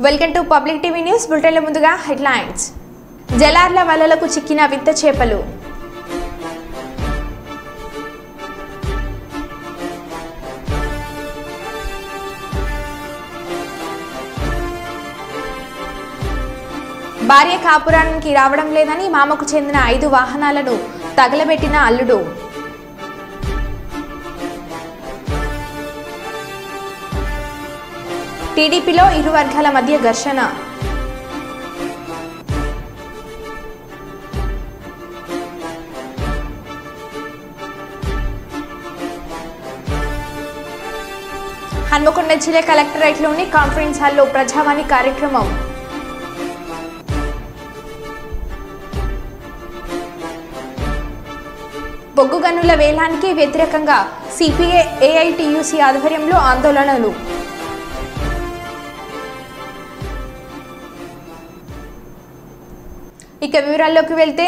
Welcome to public TV news బులెటిన్ల ముందుగా headlines. జలార్ల వలలకు చిక్కిన వింత చేపలు. భార్య కాపురానికి రావడం లేదని మామకు చెందిన 5 వాహనాలను తగలబెట్టిన అల్లుడు. టీడీపీలో ఇరు వర్గాల మధ్య ఘర్షణ. హన్మకొండ జిల్లా కలెక్టరేట్లోని కాన్ఫరెన్స్ హాల్లో ప్రజావాణి కార్యక్రమం. బొగ్గు గనుల వేలానికి వ్యతిరేకంగా సిపిఐ ఏఐటియుసి ఆధ్వర్యంలో ఆందోళనలు. ఇక వివరాల్లోకి వెళ్తే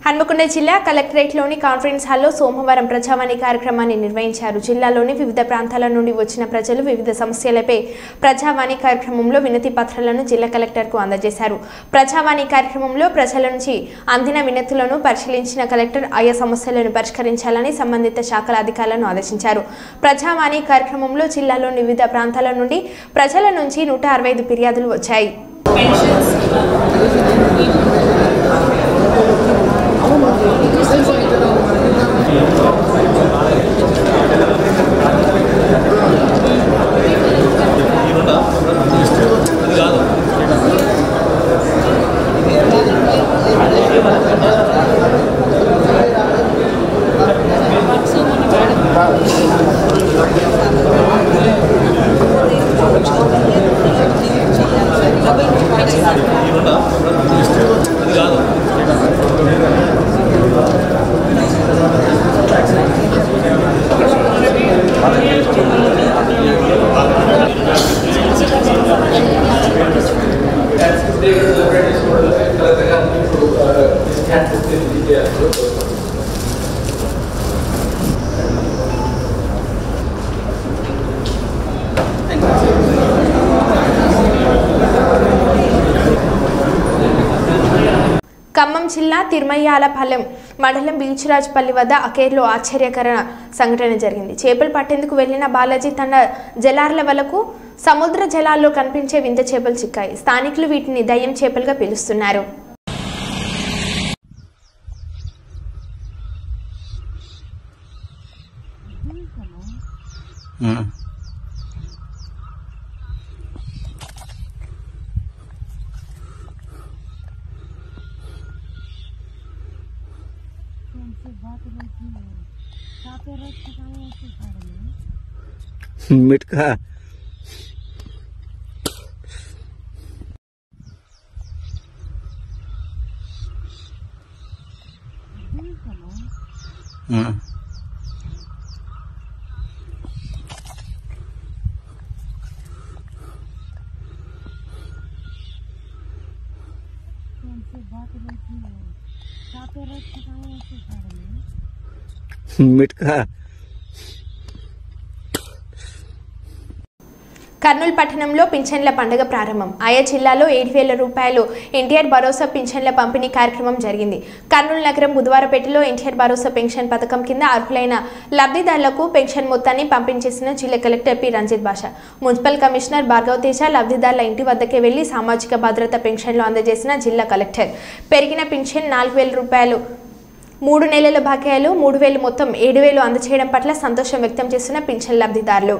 హన్మకొండ జిల్లా కలెక్టరేట్లోని కాన్ఫరెన్స్ హాల్లో సోమవారం ప్రజావాణి కార్యక్రమాన్ని నిర్వహించారు. జిల్లాలోని వివిధ ప్రాంతాల నుండి వచ్చిన ప్రజలు వివిధ సమస్యలపై ప్రజావాణి కార్యక్రమంలో వినతి పత్రాలను జిల్లా కలెక్టర్కు అందజేశారు. ప్రజావాణి కార్యక్రమంలో ప్రజల నుంచి అందిన వినతులను పరిశీలించిన కలెక్టర్ ఆయా సమస్యలను పరిష్కరించాలని సంబంధిత శాఖల అధికారులను ఆదేశించారు. ప్రజావాణి కార్యక్రమంలో జిల్లాలోని వివిధ ప్రాంతాల నుండి ప్రజల నుంచి 165 ఫిర్యాదులు వచ్చాయి. ఖమ్మం జిల్లా తిరుమయ్యాలపాలెం మండలం బీచ్రాజ్పల్లి వద్ద అకేర్లో ఆశ్చర్యకర సంఘటన జరిగింది. చేపలు పట్టేందుకు వెళ్లిన బాలాజీ తన జలార్ల వలకు సముద్ర జలాల్లో కనిపించే వింత చేపలు చిక్కాయి. స్థానికులు వీటిని దయ్యం చేపలుగా పిలుస్తున్నారు. मिटका मिटका కర్నూలు పట్టణంలో పింఛన్ల పండుగ ప్రారంభం. ఆయా జిల్లాలో 7,000 రూపాయలు ఎన్టీఆర్ భరోసా పింఛన్ల పంపిణీ కార్యక్రమం జరిగింది. కర్నూలు నగరం బుధవారపేటలో ఎన్టీఆర్ భరోసా పెన్షన్ పథకం కింద అర్హులైన లబ్ధిదారులకు పెన్షన్ మొత్తాన్ని పంపిణీ చేసిన జిల్లా కలెక్టర్ పి రంజిత్ బాషా. మున్సిపల్ కమిషనర్ భార్గవ్ తేజ లబ్ధిదారుల ఇంటి వద్దకే వెళ్లి సామాజిక భద్రత పెన్షన్లు అందజేసిన జిల్లా కలెక్టర్ పెరిగిన పెన్షన్ 4,000 రూపాయలు 3 నెలల బకాయిలు 3,000 మొత్తం 7,000 అందజేయడం పట్ల సంతోషం వ్యక్తం చేసిన పింఛన్ లబ్ధిదారులు.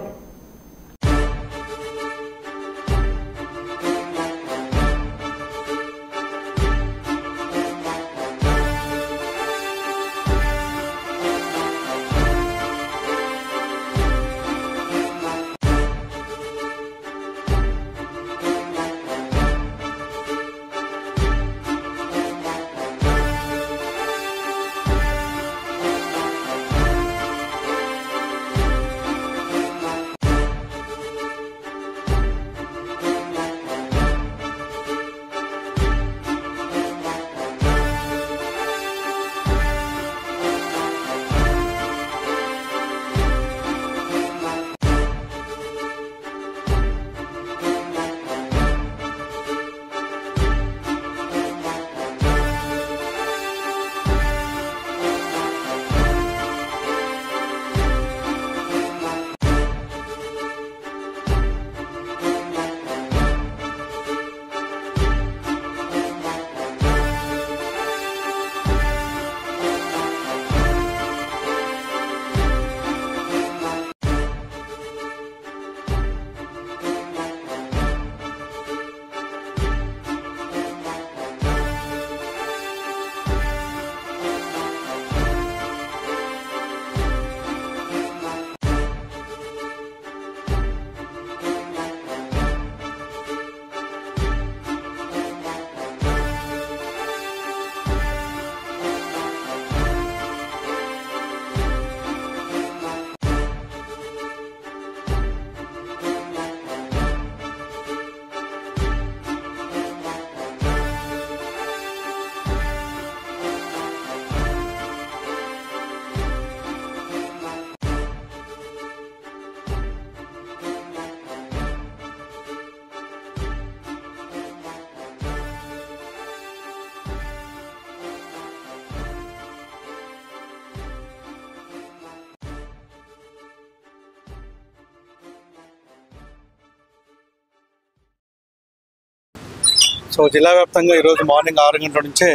సో జిల్లా వ్యాప్తంగా ఈరోజు మార్నింగ్ 6 గంటల నుంచే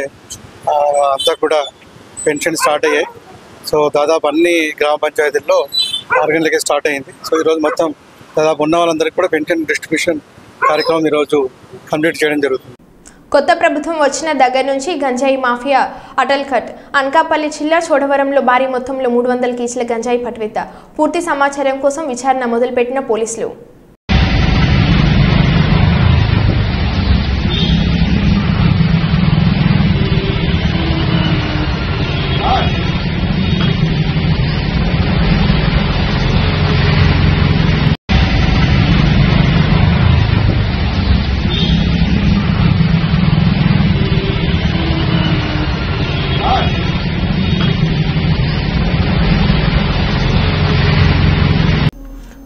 అంతా కూడా పెన్షన్ స్టార్ట్ అయ్యాయి. సో దాదాపు అన్ని గ్రామ పంచాయతీల్లో 6 గంటలకే స్టార్ట్ అయింది. సో ఈరోజు మొత్తం దాదాపు ఉన్న వాళ్ళందరికీ కూడా పెన్షన్ డిస్ట్రిబ్యూషన్ కార్యక్రమం ఈరోజు కంప్లీట్ చేయడం జరుగుతుంది. కొత్త ప్రభుత్వం వచ్చిన దగ్గర నుంచి గంజాయి మాఫియా అటల్ కట్. అనకాపల్లి జిల్లా చోడవరంలో భారీ మొత్తంలో 300 కేజీల గంజాయి పట్టువెత్త. పూర్తి సమాచారం కోసం విచారణ మొదలుపెట్టిన పోలీసులు.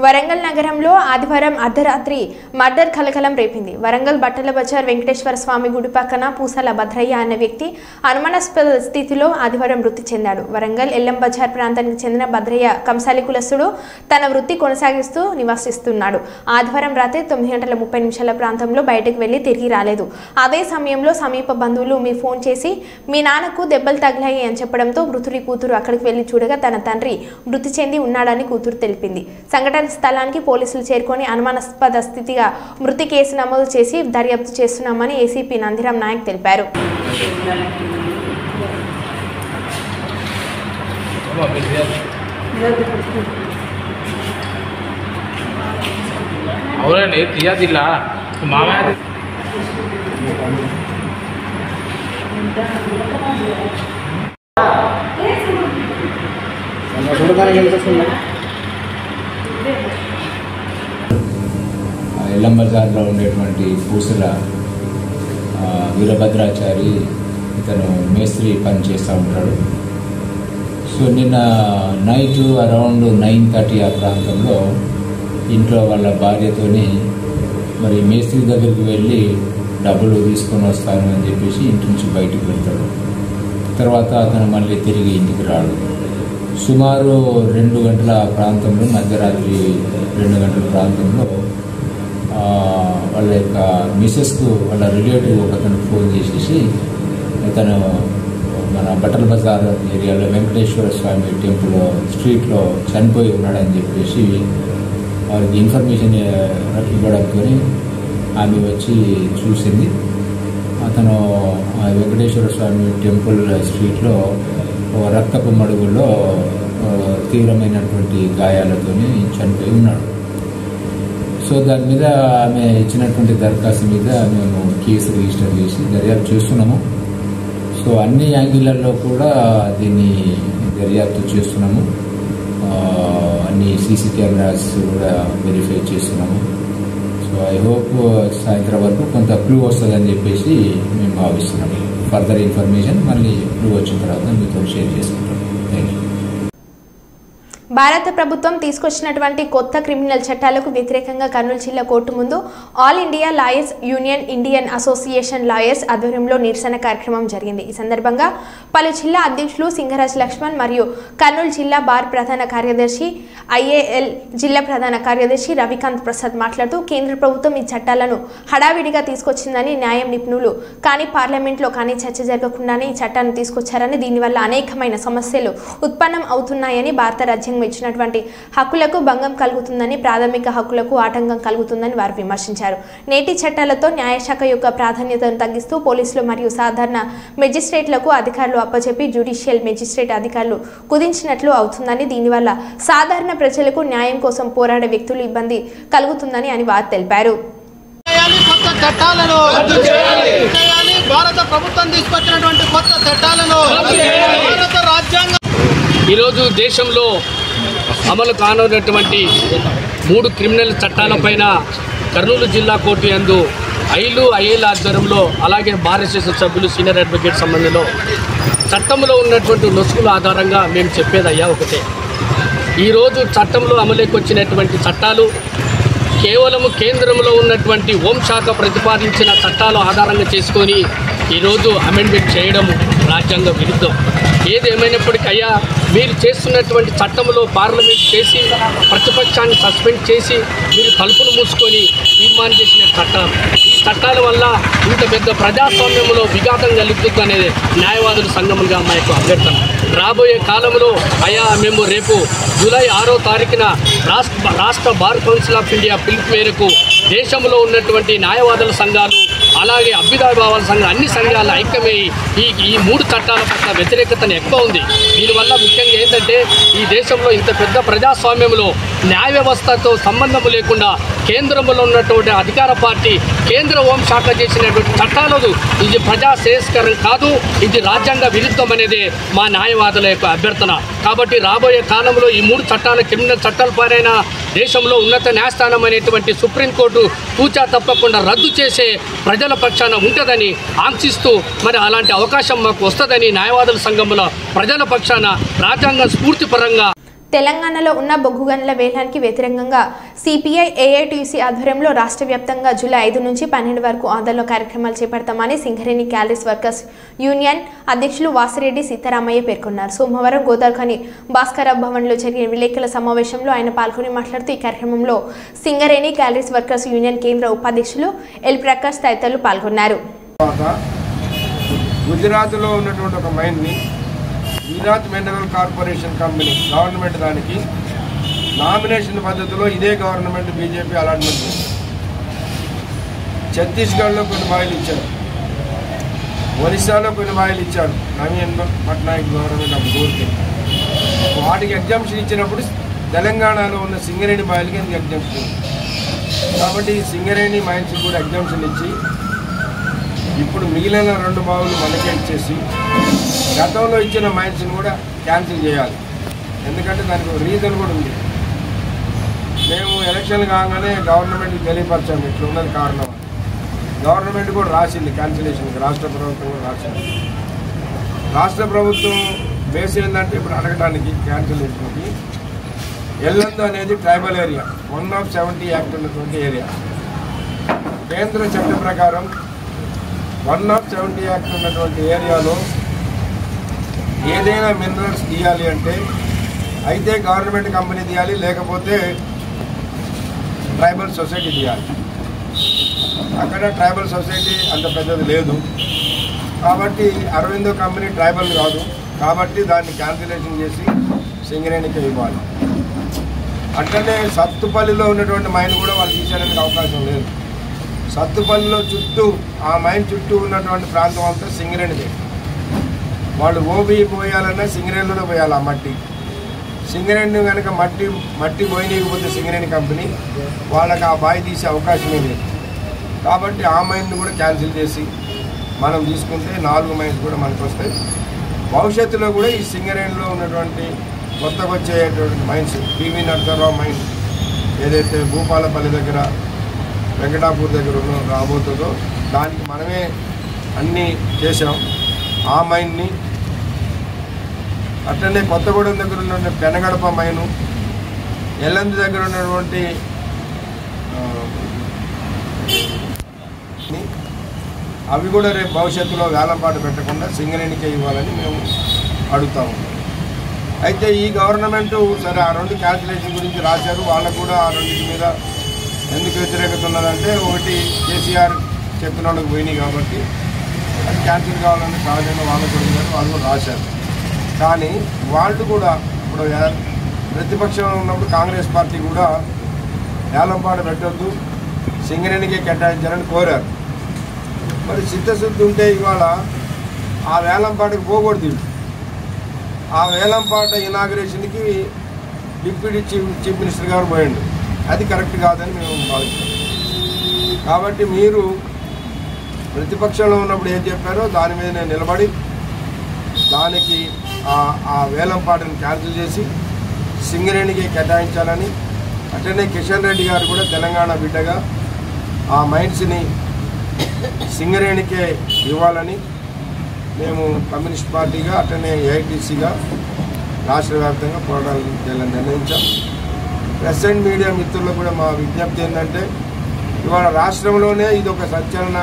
వరంగల్ నగరంలో ఆదివారం అర్ధరాత్రి మర్డర్ కలకలం రేపింది. వరంగల్ బట్టల బజార్ వెంకటేశ్వర స్వామి గుడి పక్కన పూసల భద్రయ్య అనే వ్యక్తి అనుమానాస్పద స్థితిలో ఆదివారం మృతి చెందాడు. వరంగల్ ఎల్లం బజార్ ప్రాంతానికి చెందిన భద్రయ్య కంసాలి కులస్తుడు. తన వృత్తి కొనసాగిస్తూ నివసిస్తున్నాడు. ఆదివారం రాత్రి 9:30 ప్రాంతంలో బయటకు వెళ్లి తిరిగి రాలేదు. అదే సమయంలో సమీప బంధువులు ఫోన్ చేసి మీ నాన్నకు దెబ్బలు తగిలాయి అని చెప్పడంతో మృతుడి కూతురు అక్కడికి వెళ్లి చూడగా తన తండ్రి మృతి చెంది ఉన్నాడని కూతురు తెలిపింది. సంఘటన స్థలానికి పోలీసులు చేరుకొని అనుమానాస్పద స్థితిగా మృతి కేసు నమోదు చేసి దర్యాప్తు చేస్తున్నామని ఏసీపీ నందిరాం నాయక్ తెలిపారు. ఎల్లం బజార్లో ఉండేటువంటి పూసల వీరభద్రాచారి ఇతను మేస్త్రి పని చేస్తూ ఉంటాడు. సో నిన్న నైట్ అరౌండ్ 9:30 ఆ ప్రాంతంలో ఇంట్లో వాళ్ళ భార్యతోని మరి మేస్త్రి దగ్గరికి వెళ్ళి డబ్బులు తీసుకొని వస్తాను అని చెప్పేసి ఇంటి నుంచి బయటకు వెళ్తాడు. తర్వాత అతను మళ్ళీ తిరిగి ఇంటికి రాడు. సుమారు 2 గంటల ప్రాంతంలో, మధ్యరాత్రి 2 గంటల ప్రాంతంలో వాళ్ళ యొక్క మిసెస్కు వాళ్ళ రిలేటివ్ ఒకతను ఫోన్ చేసేసి ఇతను మన బట్టల బజార్ ఏరియాలో వెంకటేశ్వర స్వామి టెంపుల్ స్ట్రీట్లో చనిపోయి ఉన్నాడని చెప్పేసి వారికి ఇన్ఫర్మేషన్ ఇవ్వడంతో ఆమె వచ్చి చూసింది. అతను వెంకటేశ్వర స్వామి టెంపుల్ స్ట్రీట్లో రక్తపు మడుగుల్లో తీవ్రమైనటువంటి గాయాలతో చనిపోయి ఉన్నాడు. సో దాని మీద ఆమె ఇచ్చినటువంటి దరఖాస్తు మీద మేము కేసు రిజిస్టర్ చేసి దర్యాప్తు చేస్తున్నాము. సో అన్ని యాంగిళ్లలో కూడా దీన్ని దర్యాప్తు చేస్తున్నాము. అన్ని సీసీ కెమెరాస్ కూడా వెరిఫై చేస్తున్నాము. సో ఐ హోప్ సాయంత్రం వరకు కొంత క్లూ వస్తుందని చెప్పేసి మేము భావిస్తున్నాము. ఫర్దర్ ఇన్ఫర్మేషన్ మళ్ళీ క్లూ వచ్చిన తర్వాత మీతో షేర్ చేసుకుంటాం. Thank you. భారత ప్రభుత్వం తీసుకొచ్చినటువంటి కొత్త క్రిమినల్ చట్టాలకు వ్యతిరేకంగా కర్నూలు జిల్లా కోర్టు ముందు all India lawyers union, Indian association lawyers ఆధ్వర్యంలో నిరసన కార్యక్రమం జరిగింది. ఈ సందర్భంగా పలు జిల్లా అధ్యక్షులు సింగరాజ్ లక్ష్మణ్ మరియు కర్నూలు జిల్లా బార్ ప్రధాన కార్యదర్శి, ఐఏఎల్ జిల్లా ప్రధాన కార్యదర్శి రవికాంత్ ప్రసాద్ మాట్లాడుతూ కేంద్ర ప్రభుత్వం ఈ చట్టాలను హడావిడిగా తీసుకొచ్చిందని, న్యాయం నిపుణులు కానీ పార్లమెంట్లో కానీ చర్చ జరగకుండానే ఈ చట్టాన్ని తీసుకొచ్చారని, దీనివల్ల అనేకమైన సమస్యలు ఉత్పన్నం అవుతున్నాయని, భారత రాజ్యాంగం ఇచ్చినటువంటి హక్కులకు భంగం కలుగుతుందని, ప్రాథమిక హక్కులకు ఆటంకం కలుగుతుందని వారు విమర్శించారు. నేటి చట్టాలతో న్యాయశాఖ యొక్క ప్రాధాన్యతను తగ్గిస్తూ పోలీసులు మరియు సాధారణ మెజిస్ట్రేట్లకు అధికారులు అప్పచెప్పి జ్యుడిషియల్ మెజిస్ట్రేట్ అధికారులు కుదించినట్లు అవుతుందని, దీనివల్ల సాధారణ ప్రజలకు న్యాయం కోసం పోరాడే వ్యక్తులు ఇబ్బంది కలుగుతుందని అని వారు తెలిపారు. ఈరోజు దేశంలో అమలు కానున్నటువంటి 3 క్రిమినల్ చట్టాలపైన కర్నూలు జిల్లా కోర్టు యందు ఐఏఎల్ ఆధ్వర్యంలో, అలాగే బార్ అసోసియేషన్ సభ్యులు, సీనియర్ అడ్వకేట్ సంబంధంలో చట్టంలో ఉన్నటువంటి నొసుగుల ఆధారంగా మేము చెప్పేదయ్యా ఒకటే. ఈరోజు చట్టంలో అమలుకి వచ్చినటువంటి చట్టాలు కేవలము కేంద్రంలో ఉన్నటువంటి హోంశాఖ ప్రతిపాదించిన చట్టాలు ఆధారంగా చేసుకొని ఈరోజు అమెండ్మెంట్ చేయడం రాజ్యాంగ విరుద్ధం. ఏదేమైనప్పటికీ అయ్యా మీరు చేస్తున్నటువంటి చట్టంలో పార్లమెంట్ చేసి ప్రతిపక్షాన్ని సస్పెండ్ చేసి మీరు తలుపులు మూసుకొని తీర్మానం చేసిన చట్టాలు. ఈ చట్టాల వల్ల ఇంత పెద్ద ప్రజాస్వామ్యంలో విఘాతం కలుగుతుంది అనేది న్యాయవాదుల సంఘములుగా మా యొక్క అభ్యర్థన. రాబోయే కాలంలో మేము రేపు జూలై 6వ తారీఖున రాష్ట్ర బార్ కౌన్సిల్ ఆఫ్ ఇండియా పిలుపు మేరకు దేశంలో ఉన్నటువంటి న్యాయవాదుల సంఘాలు అలాగే అభ్యుదయభావాల సంఘం అన్ని సంఘాల ఐక్యమై ఈ 3 చట్టాల పట్ల వ్యతిరేకతను ఎక్కువ ఉంది. దీనివల్ల ముఖ్యంగా ఏంటంటే ఈ దేశంలో ఇంత పెద్ద ప్రజాస్వామ్యంలో న్యాయ వ్యవస్థతో సంబంధం లేకుండా కేంద్రంలో ఉన్నటువంటి అధికార పార్టీ కేంద్ర హోంశాఖ చేసినటువంటి చట్టాలు ఇది ప్రజా శ్రేయస్కరం కాదు, ఇది రాజ్యాంగ విరుద్ధం అనేది మా న్యాయవాదుల యొక్క అభ్యర్థన. కాబట్టి రాబోయే కాలంలో ఈ 3 చట్టాల క్రిమినల్ చట్టాల పైన దేశంలో ఉన్నత న్యాయస్థానం అనేటువంటి సుప్రీంకోర్టు తూచా తప్పకుండా రద్దు చేసే ప్రజల పక్షాన ఉంటుందని ఆంక్షిస్తూ మరి అలాంటి అవకాశం మాకు వస్తుందని న్యాయవాదుల సంఘంలో ప్రజల పక్షాన రాజ్యాంగ స్ఫూర్తిపరంగా తెలంగాణలో ఉన్న బొగ్గు గనుల వేలానికి వ్యతిరేకంగా సిపిఐ ఏఐటీసీ ఆధ్వర్యంలో రాష్ట్ర వ్యాప్తంగా జూలై 5 నుంచి 12 వరకు ఆందోళన కార్యక్రమాలు చేపడతామని సింగరేణి క్యాలరీస్ వర్కర్స్ యూనియన్ అధ్యక్షులు వాసిరెడ్డి సీతారామయ్య పేర్కొన్నారు. సోమవారం గోదావరి భాస్కరరావు భవన్లో జరిగిన విలేకరుల సమావేశంలో ఆయన పాల్గొని మాట్లాడుతూ ఈ కార్యక్రమంలో సింగరేణి క్యాలరీస్ వర్కర్స్ యూనియన్ కేంద్ర ఉపాధ్యక్షులు ఎల్ ప్రకాష్ తదితరులు పాల్గొన్నారు. గుజరాత్లో ఉన్నటువంటి ఒక మైన్ని Gujarat mineral corporation company government దానికి నామినేషన్ పద్ధతిలో ఇదే గవర్నమెంట్ బీజేపీ అలాట్మెంట్ చేసింది. ఛత్తీస్గఢ్లో కొన్ని మాయిలు ఇచ్చారు, ఒరిస్సాలో కొన్ని మాయిలు ఇచ్చాడు నవీన్ పట్నాయక్ గవర్నమెంట్ అప్పుడు కోరితే. వాటికి ఎగ్జామ్షన్ ఇచ్చినప్పుడు తెలంగాణలో ఉన్న సింగరేణి మాయిలకి ఎందుకు ఎగ్జామ్షన్ ఉంది? కాబట్టి సింగరేణి మైన్స్ కూడా ఎగ్జామ్షన్ ఇచ్చి ఇప్పుడు మిగిలిన 2 బావులు మనకే ఇచ్చేసి గతంలో ఇచ్చిన మైన్స్ని కూడా క్యాన్సిల్ చేయాలి. ఎందుకంటే దానికి ఒక రీజన్ కూడా ఉంది. మేము ఎలక్షన్ కాగానే గవర్నమెంట్కి తెలియపరచాము ఇట్లా ఉన్నది కారణం. గవర్నమెంట్ కూడా రాసింది క్యాన్సిలేషన్కి, రాష్ట్ర ప్రభుత్వం కూడా రాసింది. రాష్ట్ర ప్రభుత్వం బేస్ ఏంటంటే ఇప్పుడు అడగడానికి క్యాన్సిలేషన్కి ఎల్లందు అనేది ట్రైబల్ ఏరియా, 1/70 యాక్ట్ ఉన్నటువంటి ఏరియా. కేంద్ర చట్ట ప్రకారం 1/70 యాక్ట్ ఉన్నటువంటి ఏరియాలో ఏదైనా మినరల్స్ తీయాలి అంటే అయితే గవర్నమెంట్ కంపెనీ తీయాలి, లేకపోతే ట్రైబల్ సొసైటీ తీయాలి. అక్కడ ట్రైబల్ సొసైటీ అంత పెద్దది లేదు కాబట్టి అరవిందో కంపెనీ ట్రైబల్ కాదు కాబట్టి దాన్ని క్యాన్సిలేషన్ చేసి సింగరేణికి ఇవ్వాలి. అట్లనే సత్తుపల్లిలో ఉన్నటువంటి మైన్ కూడా వాళ్ళు తీసేయడానికి అవకాశం లేదు. సత్తుపల్లిలో చుట్టూ ఆ మైన్ చుట్టూ ఉన్నటువంటి ప్రాంతం అంతా సింగరేణిదే. వాళ్ళు ఓబీ పోయాలన్నా సింగరేణిలోనే పోయాలి. ఆ మట్టి సింగరేణి కనుక మట్టి పోయినకపోతే సింగరేణి కంపెనీ వాళ్ళకి ఆ బావి తీసే అవకాశమే లేదు. కాబట్టి ఆ మైన్ని కూడా క్యాన్సిల్ చేసి మనం తీసుకుంటే 4 మైన్స్ కూడా మనకు వస్తాయి. భవిష్యత్తులో కూడా ఈ సింగరేణిలో ఉన్నటువంటి కొత్తగా వచ్చేటువంటి మైన్స్ పివి నరసరావు మైన్ ఏదైతే భూపాలపల్లి దగ్గర వెంకటాపూర్ దగ్గర రాబోతుందో దానికి మనమే అన్నీ చేసాం. ఆ మైన్ని అట్లనే కొత్తగూడెం దగ్గర ఉన్నటువంటి పెనగడప మైను, ఎల్లంది దగ్గర ఉన్నటువంటి అవి కూడా రేపు భవిష్యత్తులో వేలంపాటు పెట్టకుండా సింగరేణికే ఇవ్వాలని మేము అడుగుతాము. అయితే ఈ గవర్నమెంటు సరే ఆ 2 క్యాన్సిలేషన్ గురించి రాశారు. వాళ్ళకు కూడా ఆ 2 మీద ఎందుకు వ్యతిరేకత ఉన్నదంటే ఒకటి కేసీఆర్ చెప్పిన వాళ్ళకి పోయినాయి కాబట్టి అది క్యాన్సిల్ కావాలని సహజంగా వాళ్ళకు వాళ్ళు కూడా రాశారు. కానీ వాళ్ళు కూడా ఇప్పుడు ప్రతిపక్షంలో ఉన్నప్పుడు కాంగ్రెస్ పార్టీ కూడా వేలంపాట పెట్టొద్దు సింగరేణికే కేటాయించాలని కోరారు. మరి చిత్తశుద్ధి ఉంటే ఇవాళ ఆ వేలంపాటకి పోకూడదు. ఆ వేలంపాట ఇనాగ్రేషన్కి డిప్యూటీ చీఫ్ మినిస్టర్ గారు పోయిండు. అది కరెక్ట్ కాదని మేము భావిస్తాం. కాబట్టి మీరు ప్రతిపక్షంలో ఉన్నప్పుడు ఏం చెప్పారో దాని మీద నేను నిలబడి దానికి ఆ వేలంపాటను క్యాన్సిల్ చేసి సింగరేణికి కేటాయించాలని, అట్లనే కిషన్ రెడ్డి గారు కూడా తెలంగాణ బిడ్డగా ఆ మైన్స్ని సింగరేణికే ఇవ్వాలని మేము కమ్యూనిస్ట్ పార్టీగా అట్లనే ఏఐటీసీగా రాష్ట్ర వ్యాప్తంగా పోరాటాలు చేయాలని నిర్ణయించాం. ప్రెస్ అండ్ మీడియా మిత్రులకు కూడా మా విజ్ఞప్తి ఏంటంటే ఇవాళ రాష్ట్రంలోనే ఇది ఒక సంచలన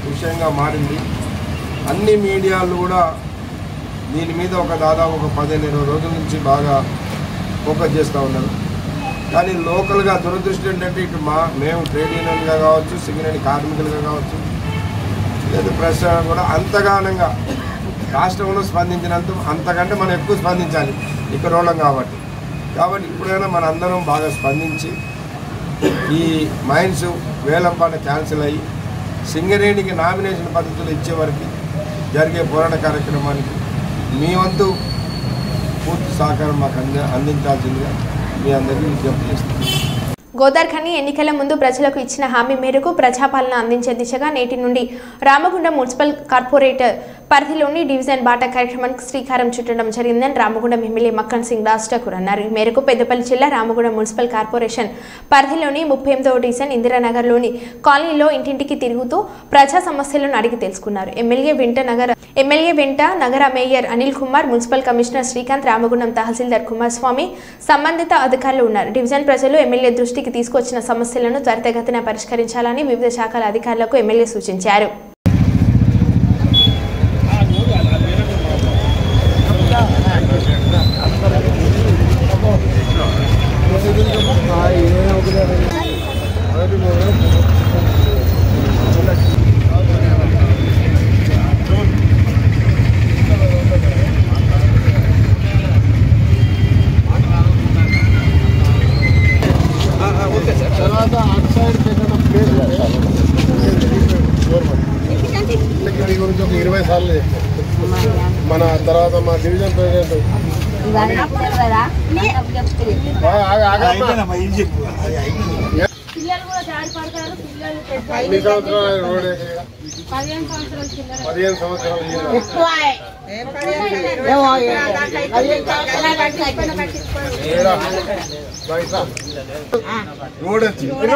విషయంగా మారింది. అన్ని మీడియాలు కూడా దీని మీద దాదాపు 15-20 రోజుల నుంచి బాగా ఫోకస్ చేస్తూ ఉన్నారు. కానీ లోకల్గా దురదృష్టి ఏంటంటే ఇటు మేము ట్రేడ్ యూనియన్గా కావచ్చు, సింగరేణి కార్మికులుగా కావచ్చు, లేదా ప్రెస్ కూడా అంతగానంగా రాష్ట్రంలో స్పందించినంత అంతకంటే మనం ఎక్కువ స్పందించాలి ఇక్కడ రోలం కాబట్టి ఇప్పుడైనా మన అందరం బాగా స్పందించి ఈ మైన్స్ వేలంపాట క్యాన్సిల్ అయ్యి సింగరేణికి నామినేషన్ పద్ధతులు ఇచ్చే వరకు జరిగే పోరాట కార్యక్రమానికి మీ వంతు పూర్తి సహకారం మాకు అందించాల్సిందిగా మీ అందరికీ విజ్ఞప్తి చేస్తున్నాను. గోదార్ఖని ఎన్నికల ముందు ప్రజలకు ఇచ్చిన హామీ మేరకు ప్రజాపాలన అందించే దిశగా నేటి నుండి రామగుండం మున్సిపల్ కార్పొరేటర్ పరిధిలోని డివిజన్ బాటా కార్యక్రమానికి శ్రీకారం చుట్టడం జరిగిందని రామగుండం ఎమ్మెల్యే మక్కన్ సింగ్ రాజ్ ఠాకూర్ అన్నారు. ఈ మేరకు పెద్దపల్లి జిల్లా రామగుండం మున్సిపల్ కార్పొరేషన్ పరిధిలోని 38వ డివిజన్ ఇందిరానగర్లోని కాలనీలో ఇంటింటికి తిరుగుతూ ప్రజా సమస్యలను అడిగి తెలుసుకున్నారు. ఎమ్మెల్యే వెంట నగర mayor Anil Kumar, municipal commissioner Srikanth, Ramagundam తహసీల్దార్ కుమారస్వామి, సంబంధిత అధికారులు ఉన్నారు. డివిజన్ ప్రజలు ఎమ్మెల్యే దృష్టికి తీసుకొచ్చిన సమస్యలను త్వరితగతిన పరిష్కరించాలని వివిధ శాఖల అధికారులకు ఎమ్మెల్యే సూచించారు. మన తర్వాత మా డివిజన్ ప్రెసిడెంట్ ఎన్ని సంవత్సరాలు రోడ్ 15 సంవత్సరాలు రోడ్ టీచర్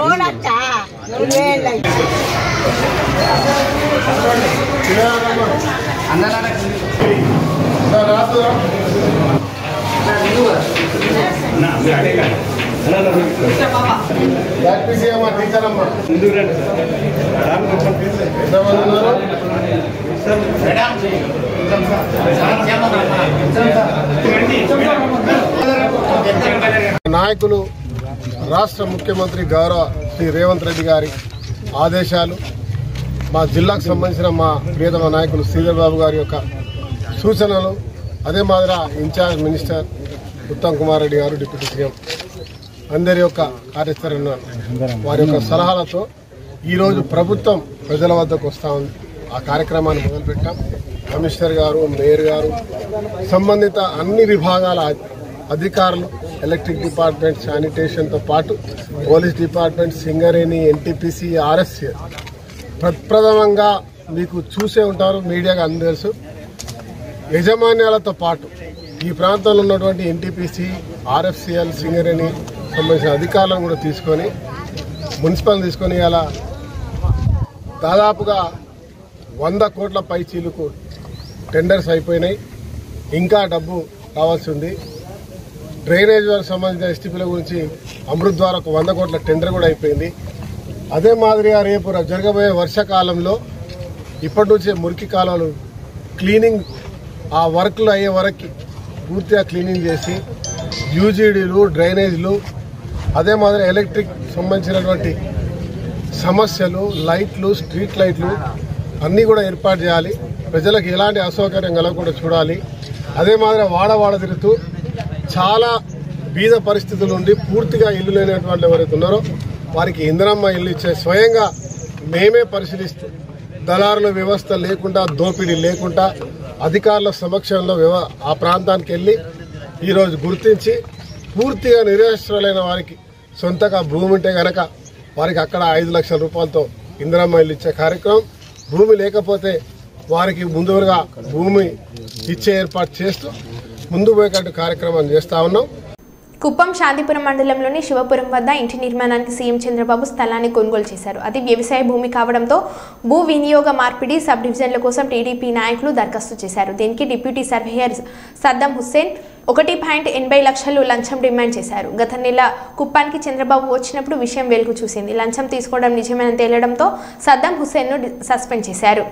అమ్మా నాయకులు రాష్ట్ర ముఖ్యమంత్రి గౌరవ శ్రీ రేవంత్ రెడ్డి గారి ఆదేశాలు, మా జిల్లాకు సంబంధించిన మా ప్రియతమ నాయకులు శ్రీధర్ బాబు గారి యొక్క సూచనలు, అదే మాదిరి ఇన్ఛార్జ్ మినిస్టర్ ఉత్తమ్ కుమార్ రెడ్డి గారు, డిప్యూటీ సీఎం అందరి యొక్క కార్యాచరణ వారి యొక్క సలహాలతో ఈరోజు ప్రభుత్వం ప్రజల వద్దకు వస్తూ ఉంది. ఆ కార్యక్రమాన్ని మొదలుపెట్టాం. కమిషనర్ గారు, మేయర్ గారు, సంబంధిత అన్ని విభాగాల అధికారులు, ఎలక్ట్రిక్ డిపార్ట్మెంట్, శానిటేషన్తో పాటు police department, Singareni, NTPC, RSC ప్రప్రథమంగా మీకు చూసే ఉంటారు, మీడియాగా అందరూ తెలుసు, యజమాన్యాలతో పాటు ఈ ప్రాంతంలో ఉన్నటువంటి ఎన్టీపీసీ, ఆర్ఎఫ్సిఎల్, సింగరేణి సంబంధించిన అధికారులను కూడా తీసుకొని మున్సిపల్ తీసుకొని అలా దాదాపుగా 100 కోట్ల పైచీలకు టెండర్స్ అయిపోయినాయి. ఇంకా డబ్బు రావాల్సి ఉంది. డ్రైనేజ్ వారికి సంబంధించిన ఎస్టీపీల గురించి అమృత్ ద్వారా 100 కోట్ల టెండర్ కూడా అయిపోయింది. అదే మాదిరిగా రేపు జరగబోయే వర్షాకాలంలో ఇప్పటి నుంచే మురికి కాలువలు క్లీనింగ్ ఆ వర్క్లు అయ్యే వరకు పూర్తిగా క్లీనింగ్ చేసి యూజీడీలు, డ్రైనేజ్లు, అదే మాదిరి ఎలక్ట్రిక్ సంబంధించినటువంటి సమస్యలు, లైట్లు, స్ట్రీట్ లైట్లు అన్నీ కూడా ఏర్పాటు చేయాలి. ప్రజలకు ఎలాంటి అసౌకర్యం కలగకుండా చూడాలి. అదే మాదిరి వాడ తిరుగుతూ చాలా బీద పరిస్థితులు ఉండి పూర్తిగా ఇల్లు లేనటువంటి ఎవరైతే ఉన్నారో వారికి ఇందిరమ్మ ఇల్లు ఇచ్చే స్వయంగా మేమే పరిశీలిస్తూ దళారుల వ్యవస్థ లేకుండా, దోపిడీ లేకుండా అధికారుల సమక్షంలో ఆ ప్రాంతానికి వెళ్ళి ఈరోజు గుర్తించి పూర్తిగా నిరాశ్రయులైన వారికి సొంతగా భూమి ఉంటే కనుక వారికి అక్కడ 5 లక్షల రూపాయలతో ఇందిరమ్మ ఇల్లు ఇచ్చే కార్యక్రమం, భూమి లేకపోతే వారికి ముందుగా భూమి ఇచ్చే ఏర్పాటు చేస్తూ ముందు పోయేటట్టు కార్యక్రమం చేస్తా ఉన్నాం. కుప్పం శాంతిపురం మండలంలోని శివపురం వద్ద ఇంటి నిర్మాణానికి సీఎం చంద్రబాబు స్థలాన్ని కొనుగోలు చేశారు. అది వ్యవసాయ భూమి కావడంతో భూ వినియోగ మార్పిడి సబ్ డివిజన్ల కోసం టీడీపీ నాయకులు దరఖాస్తు చేశారు. దీనికి డిప్యూటీ సర్వేయర్ సద్దాం హుస్సేన్ 1.80 లక్షలు లంచం డిమాండ్ చేశారు. గత నెల కుప్పానికి చంద్రబాబు వచ్చినప్పుడు విషయం వెలుగు చూసింది. లంచం తీసుకోవడం నిజమేనని తేలడంతో సద్దాం హుస్సేన్ను సస్పెండ్ చేశారు.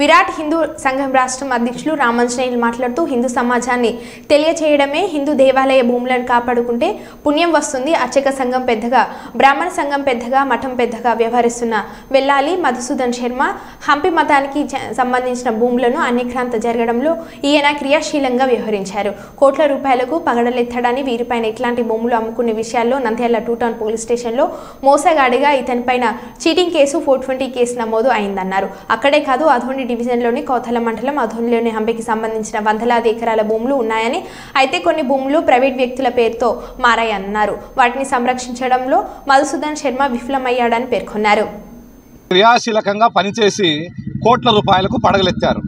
విరాట్ హిందూ సంఘం రాష్ట్రం అధ్యక్షులు రామాంజనేయులు మాట్లాడుతూ హిందూ సమాజాన్ని తెలియచేయడమే హిందూ దేవాలయ భూములను కాపాడుకుంటే పుణ్యం వస్తుంది. అర్చక సంఘం పెద్దగా, బ్రాహ్మణ సంఘం పెద్దగా, మఠం పెద్దగా వ్యవహరిస్తున్న వెల్లాలి మధుసూదన్ శర్మ హంపి మతానికి సంబంధించిన భూములను అన్యక్రాంత జరగడంలో ఈయన క్రియాశీలంగా వ్యవహరించారు. కోట్ల రూపాయలకు పగడలెత్తడాన్ని, వీరిపైన ఇట్లాంటి భూములు అమ్ముకునే విషయాల్లో నంద్యాల 2 టౌన్ పోలీస్ స్టేషన్లో మోసగాడిగా ఇతనిపైన చీటింగ్ కేసు 420 కేసు నమోదు అయిందన్నారు. అక్కడే కాదు, అధోని డివిజన్లోని కోతల మండలం అధోనిలోని హంపికి సంబంధించిన వందలాది ఎకరాల భూములు ఉన్నాయని, అయితే కొన్ని భూములు ప్రైవేట్ వ్యక్తుల పేరుతో మారాయన్నారు. వాటిని సంరక్షించడంలో మధుసూదన్ శర్మ విఫలమయ్యాడని పేర్కొన్నారు. క్రియాశీలకంగా పనిచేసి కోట్ల రూపాయలకు పడగలెత్తారు.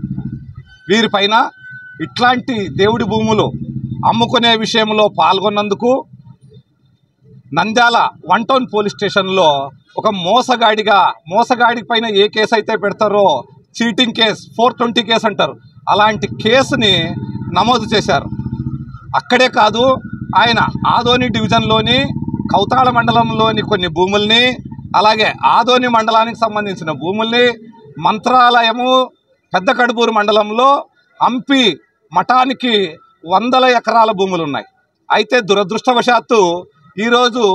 వీరిపైన ఇట్లాంటి దేవుడి భూములు అమ్ముకునే విషయంలో పాల్గొన్నందుకు నంద్యాల 1 టౌన్ పోలీస్ స్టేషన్లో ఒక మోసగాడి పైన ఏ కేసు అయితే పెడతారో చీటింగ్ కేసు 420 కేసు అంటారు, అలాంటి కేసుని నమోదు చేశారు. అక్కడే కాదు, ఆయన ఆదోని డివిజన్లోని కౌతాళ మండలంలోని కొన్ని భూముల్ని, అలాగే ఆదోని మండలానికి సంబంధించిన భూముల్ని, మంత్రాలయము పెద్ద కడుపూరు మండలంలో హంపి మఠానికి 100 ఎకరాల భూములు ఉన్నాయి. అయితే దురదృష్టవశాత్తు ఈరోజు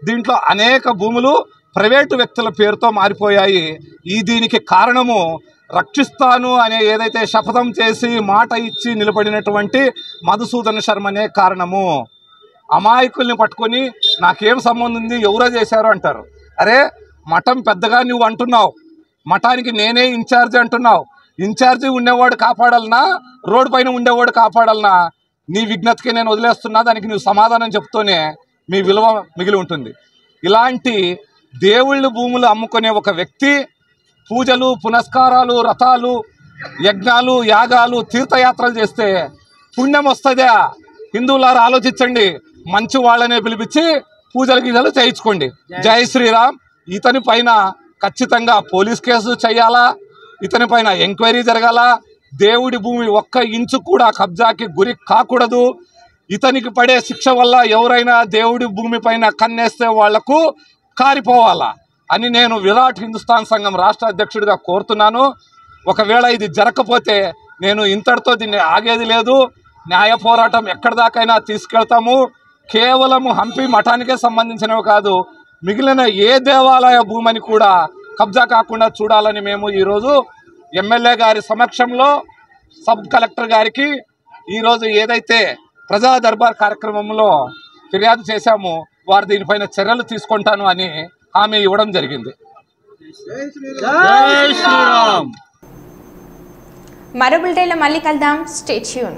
దీంట్లో అనేక భూములు ప్రైవేటు వ్యక్తుల పేరుతో మారిపోయాయి. దీనికి కారణము రక్షిస్తాను అనే ఏదైతే శపథం చేసి మాట ఇచ్చి నిలబడినటువంటి మధుసూదన్ శర్మనే కారణము. అమాయకుల్ని పట్టుకొని నాకేం సంబంధం ఉంది, ఎవరో చేశారు అంటారు. అరే, మఠం పెద్దగా నువ్వు అంటున్నావు, మఠానికి నేనే ఇన్ఛార్జి అంటున్నావు. ఇన్ఛార్జి ఉండేవాడు కాపాడాలనా, రోడ్డు పైన ఉండేవాడు కాపాడాలనా? నీ విజ్ఞతకి నేను వదిలేస్తున్నా, దానికి నువ్వు సమాధానం చెప్తూనే మీ విలువ మిగిలి ఉంటుంది. ఇలాంటి దేవుళ్ళ భూములు అమ్ముకునే ఒక వ్యక్తి పూజలు, పునస్కారాలు, వ్రతాలు, యజ్ఞాలు, యాగాలు, తీర్థయాత్రలు చేస్తే పుణ్యం వస్తుందా? హిందువులారా ఆలోచించండి. మంచి వాళ్ళనే పిలిపించి పూజలు గీజలు చేయించుకోండి. జై శ్రీరామ్. ఇతని పైన ఖచ్చితంగా పోలీస్ కేసు చేయాలా, ఇతని పైన ఎంక్వైరీ జరగాల. దేవుడి భూమి 1 ఇంచు కూడా కబ్జాకి గురి కాకూడదు. ఇతనికి పడే శిక్ష వల్ల ఎవరైనా దేవుడి భూమి పైన కన్నేస్తే వాళ్లకు కారిపోవాలా అని నేను విరాట్ హిందుస్థాన్ సంఘం రాష్ట్ర అధ్యక్షుడిగా కోరుతున్నాను. ఒకవేళ ఇది జరగకపోతే నేను ఇంతటితో దీన్ని ఆగేది లేదు. న్యాయ పోరాటం ఎక్కడి దాకైనా తీసుకెళ్తాము. కేవలం హంపి మఠానికే సంబంధించినవి కాదు, మిగిలిన ఏ దేవాలయ భూమిని కూడా కబ్జా కాకుండా చూడాలని మేము ఈరోజు ఎమ్మెల్యే గారి సమక్షంలో సబ్ కలెక్టర్ గారికి ఈరోజు ఏదైతే ప్రజా దర్బార్ కార్యక్రమంలో ఫిర్యాదు చేశామో వారు దీనిపైన చర్యలు తీసుకుంటాను అని హామీ ఇవ్వడం జరిగింది. మరో బులెటిన్లో మళ్ళీ కలుద్దాం. Stay tune.